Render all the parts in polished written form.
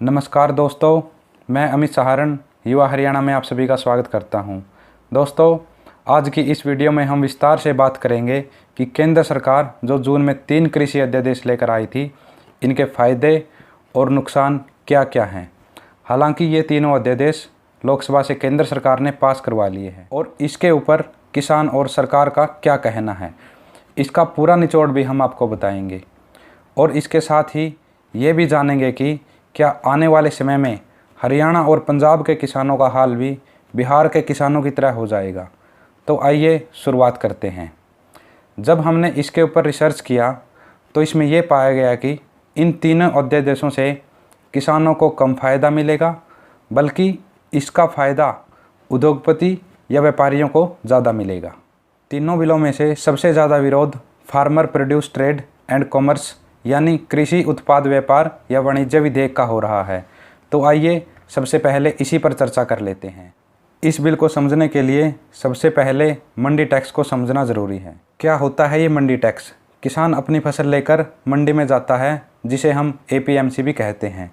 नमस्कार दोस्तों, मैं अमित सहारण युवा हरियाणा में आप सभी का स्वागत करता हूं। दोस्तों, आज की इस वीडियो में हम विस्तार से बात करेंगे कि केंद्र सरकार जो जून में 3 कृषि अध्यादेश लेकर आई थी, इनके फ़ायदे और नुकसान क्या क्या हैं। हालांकि ये तीनों अध्यादेश लोकसभा से केंद्र सरकार ने पास करवा लिए हैं और इसके ऊपर किसान और सरकार का क्या कहना है, इसका पूरा निचोड़ भी हम आपको बताएंगे। और इसके साथ ही ये भी जानेंगे कि क्या आने वाले समय में हरियाणा और पंजाब के किसानों का हाल भी बिहार के किसानों की तरह हो जाएगा। तो आइए शुरुआत करते हैं। जब हमने इसके ऊपर रिसर्च किया तो इसमें यह पाया गया कि इन तीनों अध्यादेशों से किसानों को कम फ़ायदा मिलेगा, बल्कि इसका फ़ायदा उद्योगपति या व्यापारियों को ज़्यादा मिलेगा। तीनों बिलों में से सबसे ज़्यादा विरोध farmer produce trade and commerce यानी कृषि उत्पाद व्यापार या वाणिज्य विधेयक का हो रहा है। तो आइए सबसे पहले इसी पर चर्चा कर लेते हैं। इस बिल को समझने के लिए सबसे पहले मंडी टैक्स को समझना ज़रूरी है। क्या होता है ये मंडी टैक्स? किसान अपनी फसल लेकर मंडी में जाता है, जिसे हम APMC भी कहते हैं।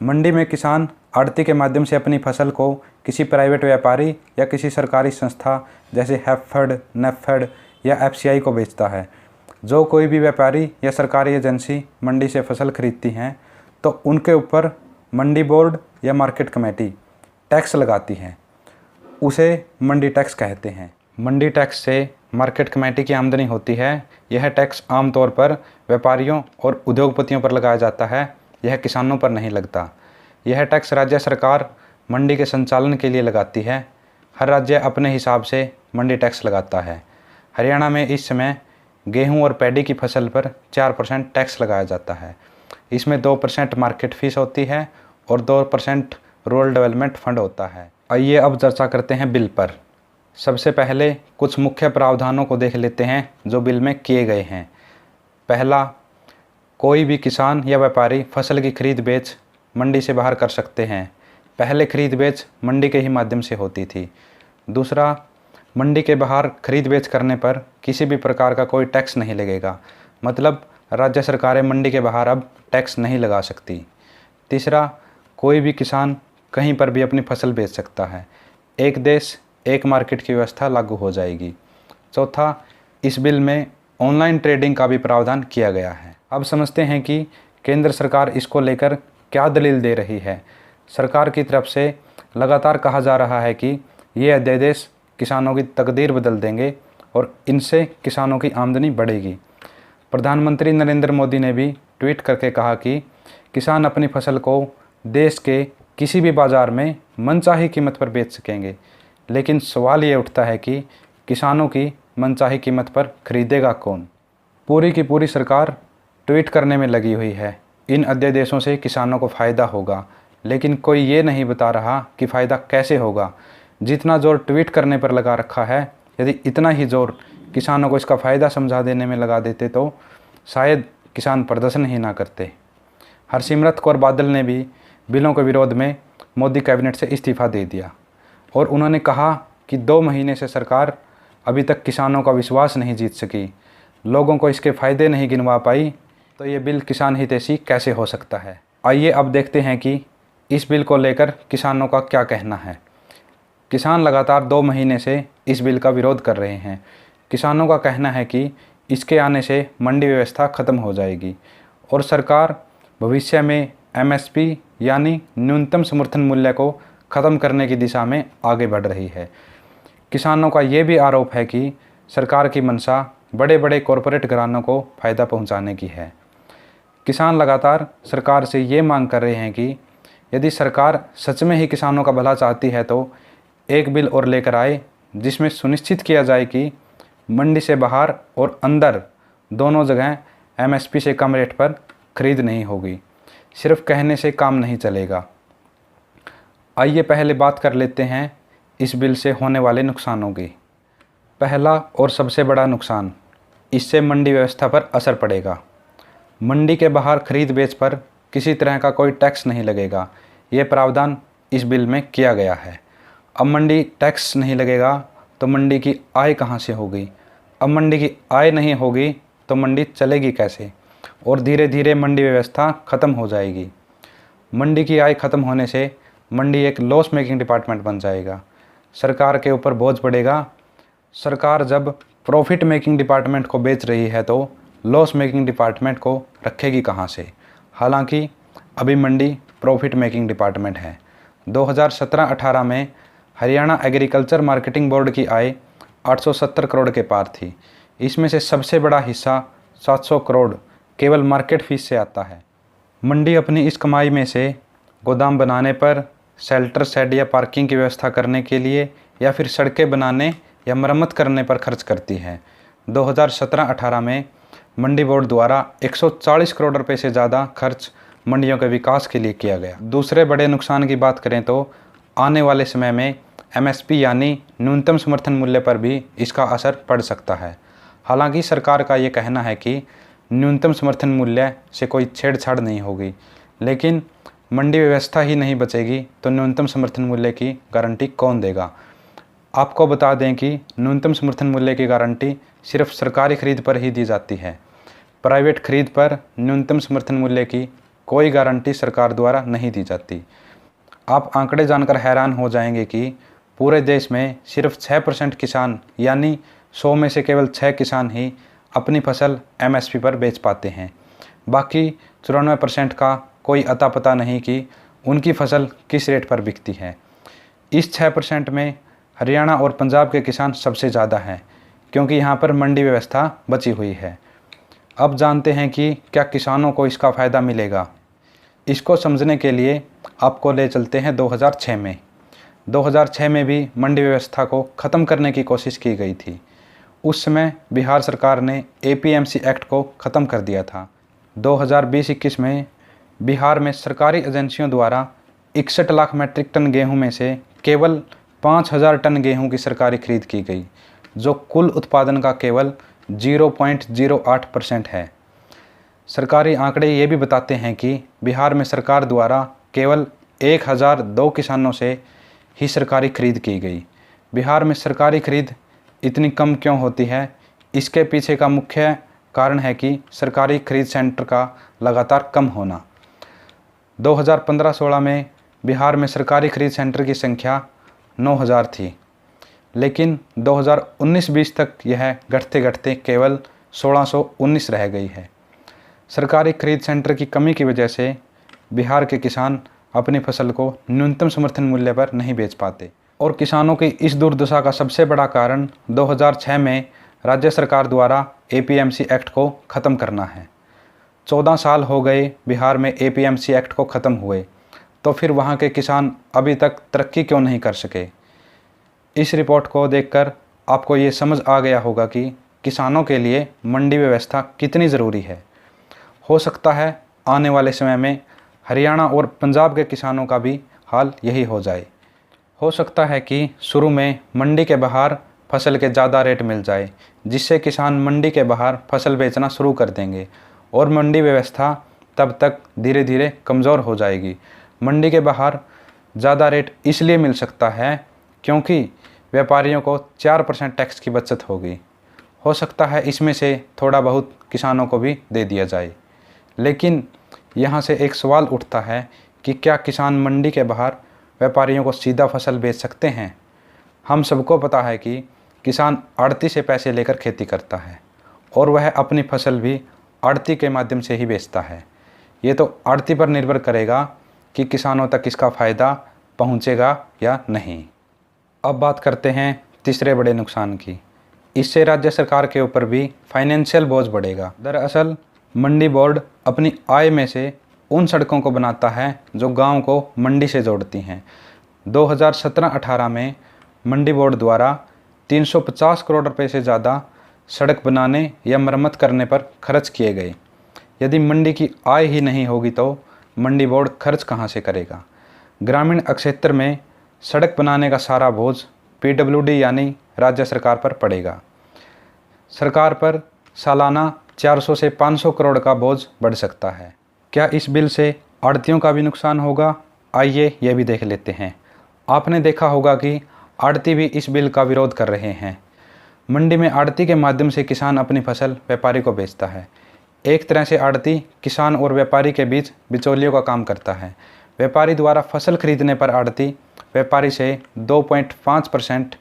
मंडी में किसान आढ़ती के माध्यम से अपनी फसल को किसी प्राइवेट व्यापारी या किसी सरकारी संस्था जैसे हैफेड, नेफेड या FCI को बेचता है। जो कोई भी व्यापारी या सरकारी एजेंसी मंडी से फसल खरीदती हैं तो उनके ऊपर मंडी बोर्ड या मार्केट कमेटी टैक्स लगाती है, उसे मंडी टैक्स कहते हैं। मंडी टैक्स से मार्केट कमेटी की आमदनी होती है। यह टैक्स आमतौर पर व्यापारियों और उद्योगपतियों पर लगाया जाता है, यह किसानों पर नहीं लगता। यह टैक्स राज्य सरकार मंडी के संचालन के लिए लगाती है। हर राज्य अपने हिसाब से मंडी टैक्स लगाता है। हरियाणा में इस समय गेहूं और पैडी की फसल पर 4% टैक्स लगाया जाता है। इसमें 2% मार्केट फीस होती है और 2% रूरल डेवलपमेंट फंड होता है। आइए अब चर्चा करते हैं बिल पर। सबसे पहले कुछ मुख्य प्रावधानों को देख लेते हैं जो बिल में किए गए हैं। पहला, कोई भी किसान या व्यापारी फसल की खरीद बेच मंडी से बाहर कर सकते हैं। पहले खरीद बेच मंडी के ही माध्यम से होती थी। दूसरा, मंडी के बाहर खरीद बेच करने पर किसी भी प्रकार का कोई टैक्स नहीं लगेगा, मतलब राज्य सरकारें मंडी के बाहर अब टैक्स नहीं लगा सकती। तीसरा, कोई भी किसान कहीं पर भी अपनी फसल बेच सकता है। एक देश एक मार्केट की व्यवस्था लागू हो जाएगी। चौथा, इस बिल में ऑनलाइन ट्रेडिंग का भी प्रावधान किया गया है। अब समझते हैं कि केंद्र सरकार इसको लेकर क्या दलील दे रही है। सरकार की तरफ से लगातार कहा जा रहा है कि ये अध्यादेश किसानों की तकदीर बदल देंगे और इनसे किसानों की आमदनी बढ़ेगी। प्रधानमंत्री नरेंद्र मोदी ने भी ट्वीट करके कहा कि किसान अपनी फसल को देश के किसी भी बाज़ार में मनचाही कीमत पर बेच सकेंगे। लेकिन सवाल ये उठता है कि किसानों की मनचाही कीमत पर खरीदेगा कौन? पूरी की पूरी सरकार ट्वीट करने में लगी हुई है। इन अध्यादेशों से किसानों को फ़ायदा होगा, लेकिन कोई ये नहीं बता रहा कि फ़ायदा कैसे होगा। जितना जोर ट्वीट करने पर लगा रखा है, यदि इतना ही जोर किसानों को इसका फ़ायदा समझा देने में लगा देते तो शायद किसान प्रदर्शन ही ना करते। हरसिमरत कौर बादल ने भी बिलों के विरोध में मोदी कैबिनेट से इस्तीफ़ा दे दिया और उन्होंने कहा कि 2 महीने से सरकार अभी तक किसानों का विश्वास नहीं जीत सकी, लोगों को इसके फ़ायदे नहीं गिनवा पाई, तो ये बिल किसान हितैषी कैसे हो सकता है। आइए अब देखते हैं कि इस बिल को लेकर किसानों का क्या कहना है। किसान लगातार 2 महीने से इस बिल का विरोध कर रहे हैं। किसानों का कहना है कि इसके आने से मंडी व्यवस्था ख़त्म हो जाएगी और सरकार भविष्य में MSP यानी न्यूनतम समर्थन मूल्य को ख़त्म करने की दिशा में आगे बढ़ रही है। किसानों का ये भी आरोप है कि सरकार की मंशा बड़े बड़े कॉरपोरेट घरानों को फ़ायदा पहुंचाने की है। किसान लगातार सरकार से ये मांग कर रहे हैं कि यदि सरकार सच में ही किसानों का भला चाहती है तो एक बिल और लेकर आए जिसमें सुनिश्चित किया जाए कि मंडी से बाहर और अंदर दोनों जगह MSP से कम रेट पर खरीद नहीं होगी। सिर्फ कहने से काम नहीं चलेगा। आइए पहले बात कर लेते हैं इस बिल से होने वाले नुकसानों की। पहला और सबसे बड़ा नुकसान, इससे मंडी व्यवस्था पर असर पड़ेगा। मंडी के बाहर खरीद बेच पर किसी तरह का कोई टैक्स नहीं लगेगा। ये प्रावधान इस बिल में किया गया है। अब मंडी टैक्स नहीं लगेगा तो मंडी की आय कहाँ से होगी? अब मंडी की आय नहीं होगी तो मंडी चलेगी कैसे? और धीरे धीरे मंडी व्यवस्था ख़त्म हो जाएगी। मंडी की आय खत्म होने से मंडी एक लॉस मेकिंग डिपार्टमेंट बन जाएगा। सरकार के ऊपर बोझ पड़ेगा। सरकार जब प्रॉफिट मेकिंग डिपार्टमेंट को बेच रही है तो लॉस मेकिंग डिपार्टमेंट को रखेगी कहाँ से। हालांकि अभी मंडी प्रॉफिट मेकिंग डिपार्टमेंट है। 2017-18 में हरियाणा एग्रीकल्चर मार्केटिंग बोर्ड की आय 870 करोड़ के पार थी। इसमें से सबसे बड़ा हिस्सा 700 करोड़ केवल मार्केट फीस से आता है। मंडी अपनी इस कमाई में से गोदाम बनाने पर, शेल्टर, शेड या पार्किंग की व्यवस्था करने के लिए या फिर सड़कें बनाने या मरम्मत करने पर खर्च करती है। 2017-18 में मंडी बोर्ड द्वारा 140 करोड़ रुपए से ज़्यादा खर्च मंडियों के विकास के लिए किया गया। दूसरे बड़े नुकसान की बात करें तो आने वाले समय में एमएसपी यानी न्यूनतम समर्थन मूल्य पर भी इसका असर पड़ सकता है। हालांकि सरकार का ये कहना है कि न्यूनतम समर्थन मूल्य से कोई छेड़छाड़ नहीं होगी, लेकिन मंडी व्यवस्था ही नहीं बचेगी तो न्यूनतम समर्थन मूल्य की गारंटी कौन देगा। आपको बता दें कि न्यूनतम समर्थन मूल्य की गारंटी सिर्फ सरकारी खरीद पर ही दी जाती है। प्राइवेट खरीद पर न्यूनतम समर्थन मूल्य की कोई गारंटी सरकार द्वारा नहीं दी जाती। आप आंकड़े जानकर हैरान हो जाएंगे कि पूरे देश में सिर्फ 6% किसान यानी 100 में से केवल 6 किसान ही अपनी फसल एमएसपी पर बेच पाते हैं। बाकी 94% का कोई अता पता नहीं कि उनकी फसल किस रेट पर बिकती है। इस 6% में हरियाणा और पंजाब के किसान सबसे ज़्यादा हैं, क्योंकि यहाँ पर मंडी व्यवस्था बची हुई है। अब जानते हैं कि क्या किसानों को इसका फ़ायदा मिलेगा। इसको समझने के लिए आपको ले चलते हैं 2006 में। 2006 में भी मंडी व्यवस्था को ख़त्म करने की कोशिश की गई थी। उस समय बिहार सरकार ने एपीएमसी एक्ट को ख़त्म कर दिया था। 2020-21 में बिहार में सरकारी एजेंसियों द्वारा 61 लाख मीट्रिक टन गेहूं में से केवल 5000 टन गेहूं की सरकारी खरीद की गई, जो कुल उत्पादन का केवल 0.08% है। सरकारी आंकड़े ये भी बताते हैं कि बिहार में सरकार द्वारा केवल 1002 किसानों से ही सरकारी खरीद की गई। बिहार में सरकारी खरीद इतनी कम क्यों होती है? इसके पीछे का मुख्य कारण है कि सरकारी खरीद सेंटर का लगातार कम होना। 2015-16 में बिहार में सरकारी खरीद सेंटर की संख्या 9000 थी, लेकिन 2019-20 तक यह घटते घटते केवल 1619 रह गई है। सरकारी खरीद सेंटर की कमी की वजह से बिहार के किसान अपनी फसल को न्यूनतम समर्थन मूल्य पर नहीं बेच पाते। और किसानों की इस दुर्दशा का सबसे बड़ा कारण 2006 में राज्य सरकार द्वारा एपीएमसी एक्ट को ख़त्म करना है। 14 साल हो गए बिहार में एपीएमसी एक्ट को ख़त्म हुए, तो फिर वहाँ के किसान अभी तक तरक्की क्यों नहीं कर सके। इस रिपोर्ट को देखकर आपको ये समझ आ गया होगा कि किसानों के लिए मंडी व्यवस्था कितनी ज़रूरी है। हो सकता है आने वाले समय में हरियाणा और पंजाब के किसानों का भी हाल यही हो जाए। हो सकता है कि शुरू में मंडी के बाहर फसल के ज़्यादा रेट मिल जाए, जिससे किसान मंडी के बाहर फसल बेचना शुरू कर देंगे और मंडी व्यवस्था तब तक धीरे धीरे कमज़ोर हो जाएगी। मंडी के बाहर ज़्यादा रेट इसलिए मिल सकता है क्योंकि व्यापारियों को 4% टैक्स की बचत होगी। हो सकता है इसमें से थोड़ा बहुत किसानों को भी दे दिया जाए। लेकिन यहाँ से एक सवाल उठता है कि क्या किसान मंडी के बाहर व्यापारियों को सीधा फसल बेच सकते हैं? हम सबको पता है कि किसान आड़ती से पैसे लेकर खेती करता है और वह अपनी फसल भी आड़ती के माध्यम से ही बेचता है। ये तो आड़ती पर निर्भर करेगा कि किसानों तक इसका फ़ायदा पहुँचेगा या नहीं। अब बात करते हैं तीसरे बड़े नुकसान की। इससे राज्य सरकार के ऊपर भी फाइनेंशियल बोझ बढ़ेगा। दरअसल मंडी बोर्ड अपनी आय में से उन सड़कों को बनाता है जो गांव को मंडी से जोड़ती हैं। 2017-18 में मंडी बोर्ड द्वारा 350 करोड़ रुपए से ज़्यादा सड़क बनाने या मरम्मत करने पर खर्च किए गए। यदि मंडी की आय ही नहीं होगी तो मंडी बोर्ड खर्च कहाँ से करेगा? ग्रामीण क्षेत्र में सड़क बनाने का सारा बोझ पीडब्ल्यूडी यानी राज्य सरकार पर पड़ेगा। सरकार पर सालाना 400 से 500 करोड़ का बोझ बढ़ सकता है। क्या इस बिल से आड़तियों का भी नुकसान होगा? आइए यह भी देख लेते हैं। आपने देखा होगा कि आड़ती भी इस बिल का विरोध कर रहे हैं। मंडी में आड़ती के माध्यम से किसान अपनी फसल व्यापारी को बेचता है। एक तरह से आड़ती किसान और व्यापारी के बीच बिचौलियों का काम करता है। व्यापारी द्वारा फसल खरीदने पर आढ़ती व्यापारी से 2.5%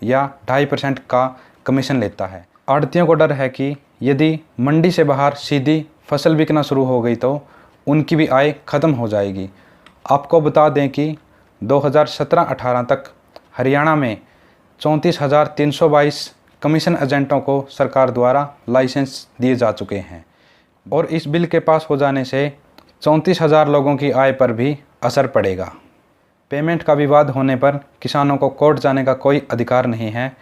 या 2.5% का कमीशन लेता है। आढ़तियों को डर है कि यदि मंडी से बाहर सीधी फसल बिकना शुरू हो गई तो उनकी भी आय खत्म हो जाएगी। आपको बता दें कि 2017-18 तक हरियाणा में 34,322 कमीशन एजेंटों को सरकार द्वारा लाइसेंस दिए जा चुके हैं और इस बिल के पास हो जाने से 34,000 लोगों की आय पर भी असर पड़ेगा। पेमेंट का विवाद होने पर किसानों को कोर्ट जाने का कोई अधिकार नहीं है।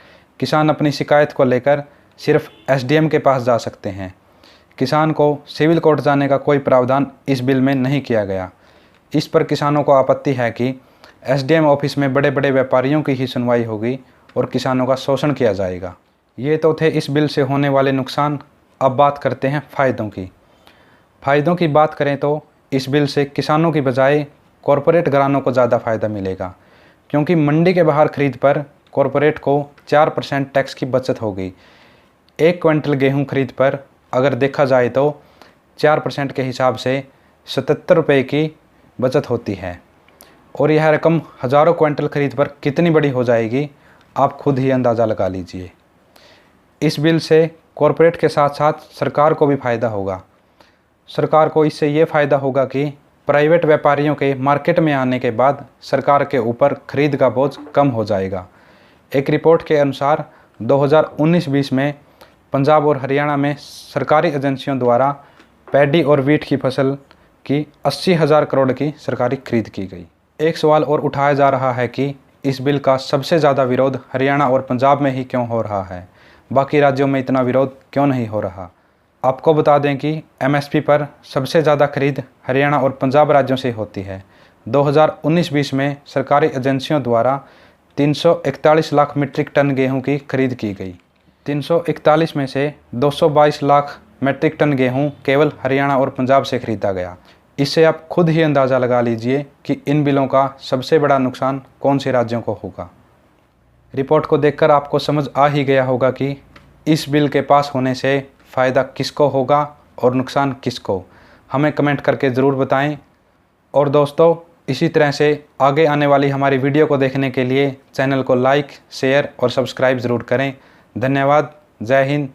किसान अपनी शिकायत को लेकर सिर्फ एसडीएम के पास जा सकते हैं। किसान को सिविल कोर्ट जाने का कोई प्रावधान इस बिल में नहीं किया गया। इस पर किसानों को आपत्ति है कि एसडीएम ऑफिस में बड़े बड़े व्यापारियों की ही सुनवाई होगी और किसानों का शोषण किया जाएगा। ये तो थे इस बिल से होने वाले नुकसान। अब बात करते हैं फ़ायदों की। फ़ायदों की बात करें तो इस बिल से किसानों की बजाय कॉरपोरेट घरानों को ज़्यादा फ़ायदा मिलेगा, क्योंकि मंडी के बाहर खरीद पर कॉरपोरेट को 4% टैक्स की बचत होगी। 1 क्विंटल गेहूँ खरीद पर अगर देखा जाए तो 4% के हिसाब से 77 रुपये की बचत होती है और यह रकम हज़ारों क्विंटल खरीद पर कितनी बड़ी हो जाएगी आप खुद ही अंदाज़ा लगा लीजिए। इस बिल से कॉरपोरेट के साथ साथ सरकार को भी फ़ायदा होगा। सरकार को इससे ये फ़ायदा होगा कि प्राइवेट व्यापारियों के मार्केट में आने के बाद सरकार के ऊपर खरीद का बोझ कम हो जाएगा। एक रिपोर्ट के अनुसार 2019-20 में पंजाब और हरियाणा में सरकारी एजेंसियों द्वारा पैडी और वीट की फसल की 80,000 करोड़ की सरकारी खरीद की गई। एक सवाल और उठाया जा रहा है कि इस बिल का सबसे ज़्यादा विरोध हरियाणा और पंजाब में ही क्यों हो रहा है, बाकी राज्यों में इतना विरोध क्यों नहीं हो रहा। आपको बता दें कि एमएसपी पर सबसे ज़्यादा खरीद हरियाणा और पंजाब राज्यों से होती है। 2019-20 में सरकारी एजेंसियों द्वारा 341 लाख मीट्रिक टन गेहूं की खरीद की गई। 341 में से 222 लाख मीट्रिक टन गेहूं केवल हरियाणा और पंजाब से खरीदा गया। इससे आप खुद ही अंदाज़ा लगा लीजिए कि इन बिलों का सबसे बड़ा नुकसान कौन से राज्यों को होगा। रिपोर्ट को देखकर आपको समझ आ ही गया होगा कि इस बिल के पास होने से फ़ायदा किसको होगा और नुकसान किसको। हमें कमेंट करके ज़रूर बताएं। और दोस्तों, इसी तरह से आगे आने वाली हमारी वीडियो को देखने के लिए चैनल को लाइक, शेयर और सब्सक्राइब ज़रूर करें। धन्यवाद। जय हिंद।